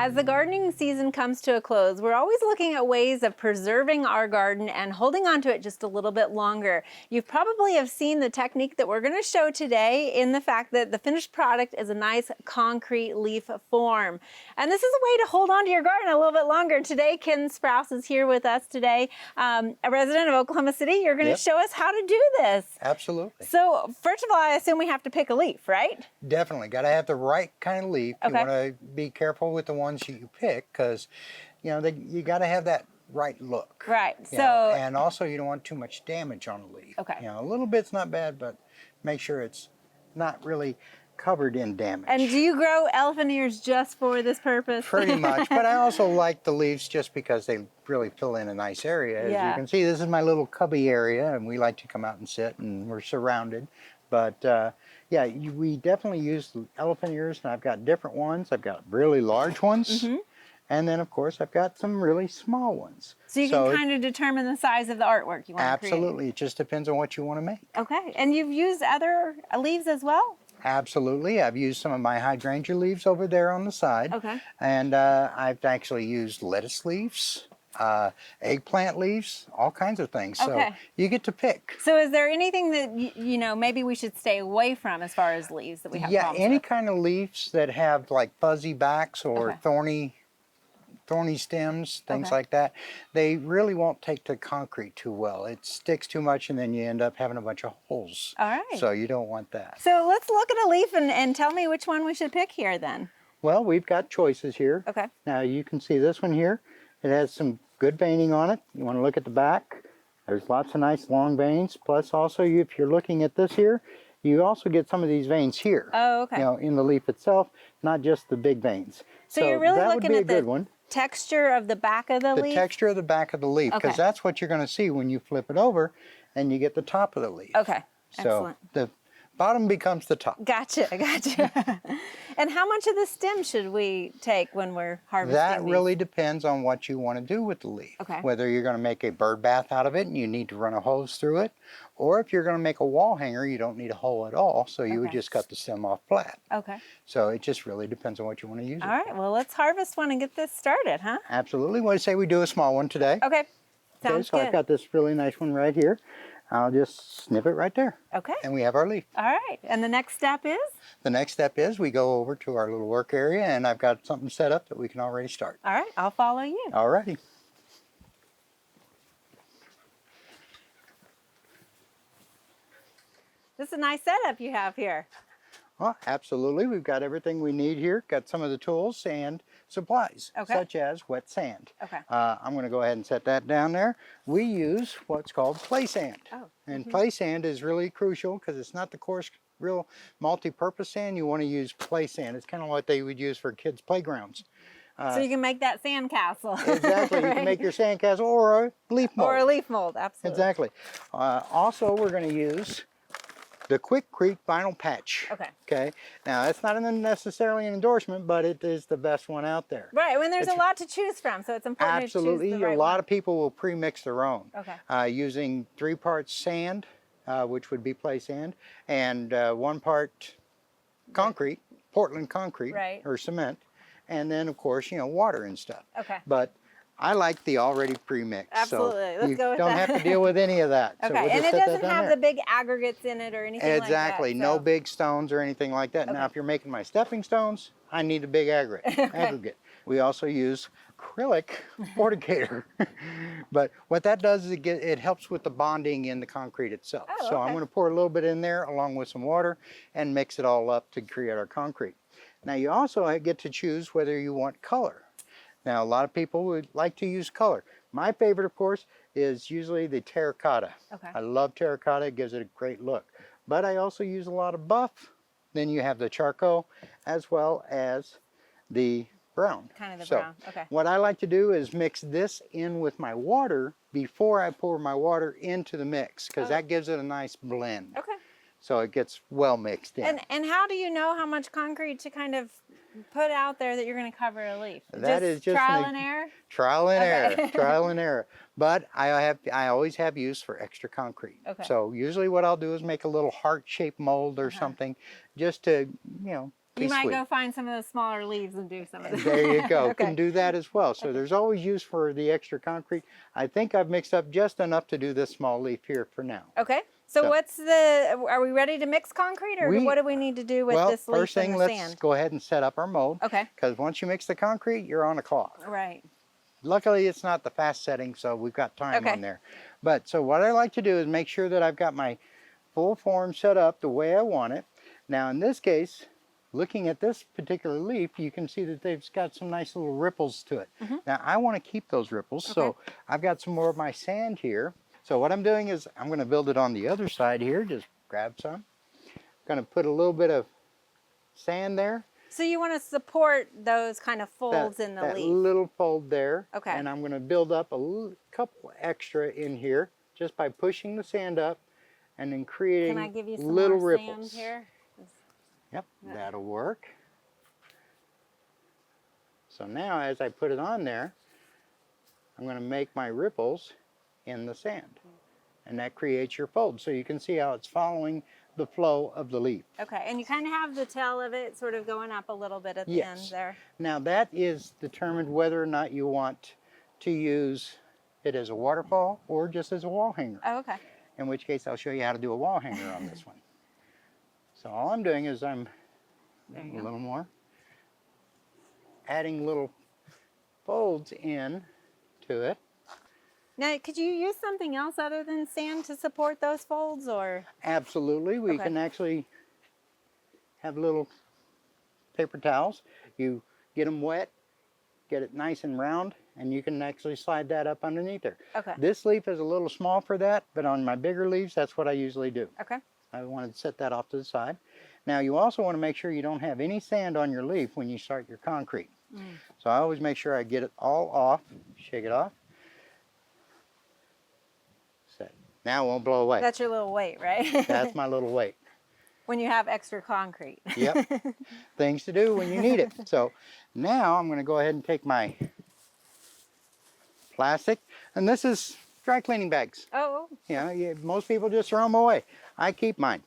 As the gardening season comes to a close, we're always looking at ways of preserving our garden and holding on to it just a little bit longer. You probably have seen the technique that we're going to show today in the fact that the finished product is a nice concrete leaf form. And this is a way to hold on to your garden a little bit longer. Today, Ken Sprous is here with us today, a resident of Oklahoma City. You're going to show us how to do this. Absolutely. So first of all, I assume we have to pick a leaf, right? Definitely. Got to have the right kind of leaf. Okay. You want to be careful with the ones you pick because, you know, you got to have that right look. Right. And also you don't want too much damage on the leaf. Okay. You know, a little bit's not bad, but make sure it's not really covered in damage. And do you grow elephant ears just for this purpose? Pretty much. But I also like the leaves just because they really fill in a nice area. As you can see, this is my little cubby area, and we like to come out and sit, and we're surrounded. But yeah, we definitely use elephant ears, and I've got different ones. I've got really large ones, and then of course I've got some really small ones. So you can kind of determine the size of the artwork you want to create. Absolutely, it just depends on what you want to make. Okay, and you've used other leaves as well? Absolutely, I've used some of my hydrangea leaves over there on the side. Okay. And I've actually used lettuce leaves, eggplant leaves, all kinds of things. So you get to pick. So is there anything that, you know, maybe we should stay away from as far as leaves that we have problems any with? kind of leaves that have like fuzzy backs or thorny stems, things like that, they really won't take to concrete too well. It sticks too much and then you end up having a bunch of holes. All right. So you don't want that. So let's look at a leaf and tell me which one we should pick here then. Well, we've got choices here. Okay. Now you can see this one here. It has some good veining on it. You want to look at the back. There's lots of nice long veins. Plus also, if you're looking at this here, you also get some of these veins here. Oh, okay. You know, in the leaf itself, not just the big veins. So you're really that looking would be at a good one. Texture of the back of the leaf? The texture of the back of the leaf, because that's what you're going to see when you flip it over and you get the top of the leaf. Okay, excellent. So the bottom becomes the top. Gotcha. And how much of the stem should we take when we're harvesting That these? really depends on what you want to do with the leaf. Okay. Whether you're going to make a bird bath out of it and you need to run a hose through it, or if you're going to make a wall hanger, you don't need a hole at all, so you would just cut the stem off flat. Okay. So it just really depends on what you want to use it. All right, well, let's harvest one and get this started, huh? Absolutely. What do you say we do a small one today? Okay, sounds good. So I've got this really nice one right here. I'll just snip it right there. Okay. And we have our leaf. All right, and the next step is? The next step is we go over to our little work area, and I've got something set up that we can already start. All right, I'll follow you. All righty. This is a nice setup you have here. Well, absolutely. We've got everything we need here. Got some of the tools and supplies, such as wet sand. Okay. I'm going to go ahead and set that down there. We use what's called play sand. Oh. And play sand is really crucial because it's not the coarse, real multi-purpose sand. You want to use play sand. It's kind of what they would use for kids' playgrounds. So you can make that sand castle. Exactly. You can make your sand castle or a leaf mold. Or a leaf mold, absolutely. Exactly. Also, we're going to use the Quikrete vinyl patch. Okay. Okay. Now that's not necessarily an endorsement, but it is the best one out there. Right. When there's a lot to choose from, so it's important to choose the right a lot of people will pre-mix their own. Okay. Using 3 parts sand, which would be play sand, and 1 part concrete, Portland concrete or cement, and then of course water and stuff. Okay. But I like the already pre-mixed. Absolutely. So Let's go with that. You don't have to deal with any of that. Okay, So we'll and just it set doesn't that down have there. the big aggregates in it or anything like that. Exactly. No big stones or anything like that. Now, if you're making my stepping stones, I need a big aggregate. We also use acrylic Horticulture. But what that does is it helps with the bonding in the concrete itself. Oh, so I'm going to pour a little bit in there along with some water and mix it all up to create our concrete. Now, you also get to choose whether you want color. Now, a lot of people would like to use color. My favorite, of course, is usually the terracotta. Okay. I love terracotta. It gives it a great look. But I also use a lot of buff. Then you have the charcoal as well as the brown. Kind of the brown. Okay. What I like to do is mix this in with my water before I pour my water into the mix, because that gives it a nice blend. Okay. So it gets well mixed in. And how do you know how much concrete to kind of put out there that you're going to cover a leaf? That is just trial and error? Trial and error, trial and error. But I always have use for extra concrete. Okay. So usually what I'll do is make a little heart-shaped mold or something, just to You might sweet. go find some of those smaller leaves and do some of And that. there you go. Okay. Can do that as well. So there's always use for the extra concrete. I think I've mixed up just enough to do this small leaf here for now. Okay. So what's the, are we ready to mix concrete, or what do we need to do with this leaf first thing, and the let's sand? go ahead and set up our mold. Okay. Because once you mix the concrete, you're on a clock. Right. Luckily, it's not the fast setting, so we've got time on there. But so what I like to do is make sure that I've got my full form set up the way I want it. Now in this case, looking at this particular leaf, you can see that they've got some nice little ripples to it. Now I want to keep those ripples, so I've got some more of my sand here. So what I'm doing is I'm going to build it on the other side here. Just grab some. I'm going to put a little bit of sand there. So you want to support those kind of folds in the that leaf. little fold there. Okay. And I'm going to build up a couple extra in here just by pushing the sand up and then creating Can I give you some little more ripples. sand here? Yep, that'll work. So now as I put it on there, I'm going to make my ripples in the sand. And that creates your fold. So you can see how it's following the flow of the leaf. Okay, and you kind of have the tail of it sort of going up a little bit at the end there. Now that is determined whether or not you want to use it as a waterfall or just as a wall hanger. Oh, okay. In which case I'll show you how to do a wall hanger on this one. So all I'm doing is I'm a little more, adding little folds in to it. Now, could you use something else other than sand to support those folds, or? Absolutely, we can actually have little paper towels. You get them wet, get it nice and round, and you can actually slide that up underneath there. Okay. This leaf is a little small for that, but on my bigger leaves, that's what I usually do. Okay. I wanted to set that off to the side. Now you also want to make sure you don't have any sand on your leaf when you start your concrete. So I always make sure I get it all off, shake it off. Set. Now it won't blow away. That's your little weight, right? That's my little weight. When you have extra concrete. Yep. Things to do when you need it. So now I'm going to go ahead and take my plastic, and this is dry cleaning bags. Oh. You know, most people just throw them away. I keep mine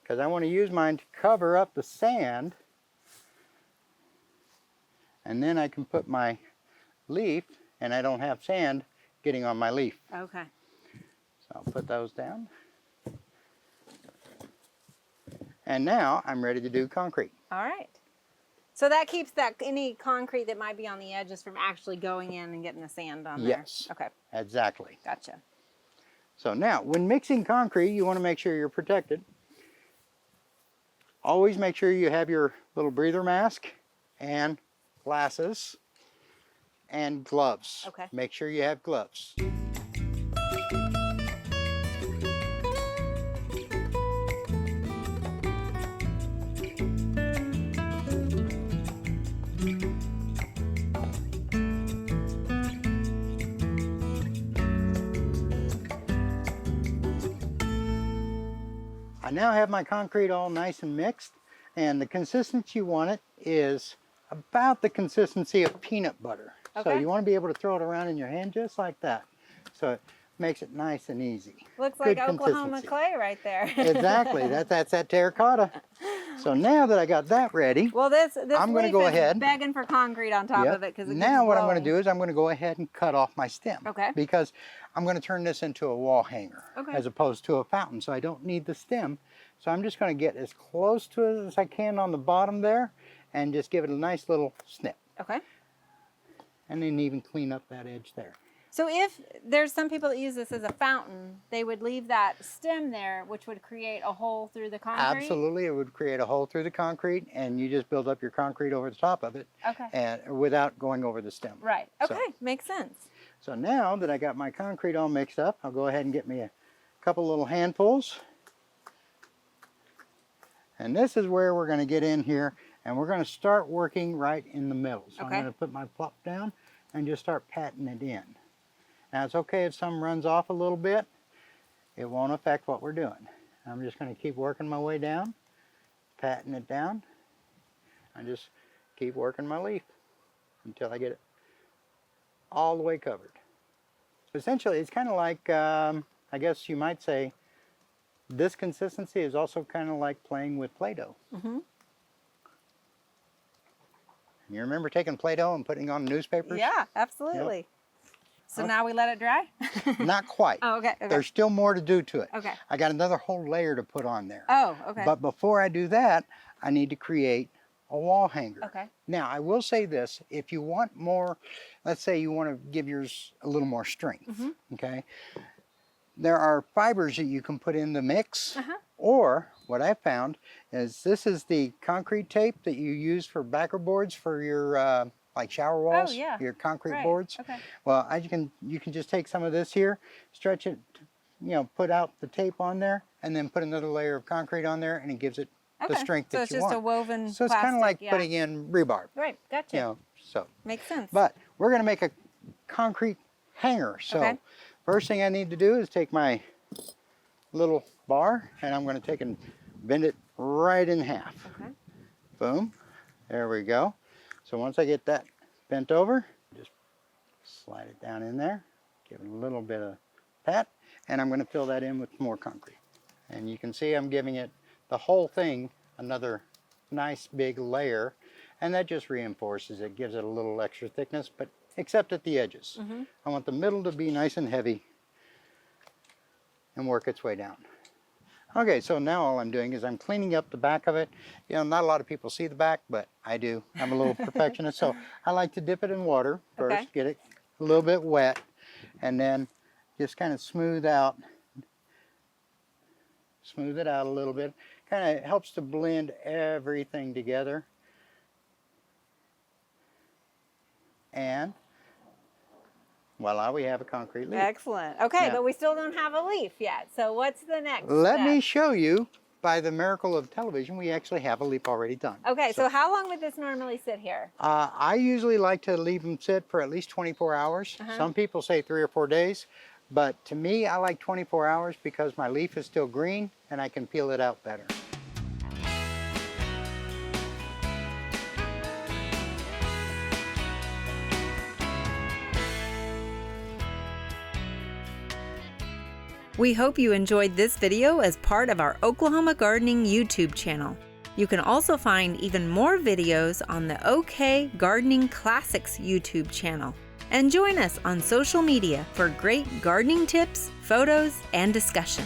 because I want to use mine to cover up the sand, and then I can put my leaf, and I don't have sand getting on my leaf. Okay. So I'll put those down. And now I'm ready to do concrete. All right. So that keeps any concrete that might be on the edges from actually going in and getting the sand on there. Yes. Okay. Exactly. Gotcha. So now, when mixing concrete, you want to make sure you're protected. Always make sure you have your little breather mask and glasses and gloves. Okay. Make sure you have gloves. I now have my concrete all nice and mixed, and the consistency you want it is about the consistency of peanut butter. So Okay. you want to be able to throw it around in your hand just like that. So it makes it nice and easy. Looks like Good Oklahoma consistency. clay right there. Exactly. That's that terracotta. So now that I got that ready, Well, this I'm gonna leaf go is ahead. begging for concrete on top Yep. of it because Now what I'm going to do is I'm going to go ahead and cut off my stem. Okay. Because I'm going to turn this into a wall hanger Okay. as opposed to a fountain. So I don't need the stem. So I'm just going to get as close to it as I can on the bottom there and just give it a nice little snip. Okay. And then even clean up that edge there. So if there's some people that use this as a fountain, they would leave that stem there, which would create a hole through the concrete? Absolutely. It would create a hole through the concrete, and you just build up your concrete over the top of it. Okay. And without going over the stem. Right. Okay. So- Makes sense. So now that I got my concrete all mixed up, I'll go ahead and get me a couple little handfuls. And this is where we're going to get in here, and we're going to start working right in the middle. So Okay. I'm going to put my plop down and just start patting it in. Now it's okay if some runs off a little bit. It won't affect what we're doing. I'm just going to keep working my way down, patting it down, and just keep working my leaf until I get it all the way covered. Essentially, it's kind of like, I guess you might say, this consistency is also kind of like playing with Play-Doh. Mm-hmm. You remember taking Play-Doh and putting it on newspapers? Yeah, absolutely. So now we let it dry? Not quite. Oh, okay, okay. There's still more to do to it. Okay. I got another whole layer to put on there. Oh, okay. But before I do that, I need to create a wall hanger. Okay. Now, I will say this, if you want more, let's say you want to give yours a little more strength, okay? There are fibers that you can put in the mix, or what I found is this is the concrete tape that you use for backer boards for your like shower walls, your concrete boards. Okay. Well, you can just take some of this here, stretch it, you know, put out the tape on there, and then put another layer of concrete on there, and it gives it the strength that you want. So it's just a woven So it's kind of like putting in rebarb. Right, gotcha. You know, so. Makes sense. But we're going to make a concrete hanger. So first thing I need to do is take my little bar, and I'm going to take and bend it right in half. Okay. Boom. There we go. So once I get that bent over, just slide it down in there, give it a little bit of pat, and I'm going to fill that in with more concrete. And you can see I'm giving it the whole thing another nice big layer, and that just reinforces it, gives it a little extra thickness, but except at the edges. I want the middle to be nice and heavy and work its way down. Okay, so now all I'm doing is I'm cleaning up the back of it. You know, not a lot of people see the back, but I do. I'm a little perfectionist, so I like to dip it in water first, get it a little bit wet, and then just kind of smooth it out a little bit. Kind of helps to blend everything together. And voila, we have a concrete leaf. Excellent. Okay, Now, but we still don't have a leaf yet. So what's the next Let step? me show you. By the miracle of television, we actually have a leaf already done. Okay, so how long would this normally sit here? I usually like to leave them sit for at least 24 hours. Some people say 3 or 4 days, but to me, I like 24 hours because my leaf is still green and I can peel it out better. We hope you enjoyed this video as part of our Oklahoma Gardening YouTube channel. You can also find even more videos on the OK Gardening Classics YouTube channel. And join us on social media for great gardening tips, photos, and discussion.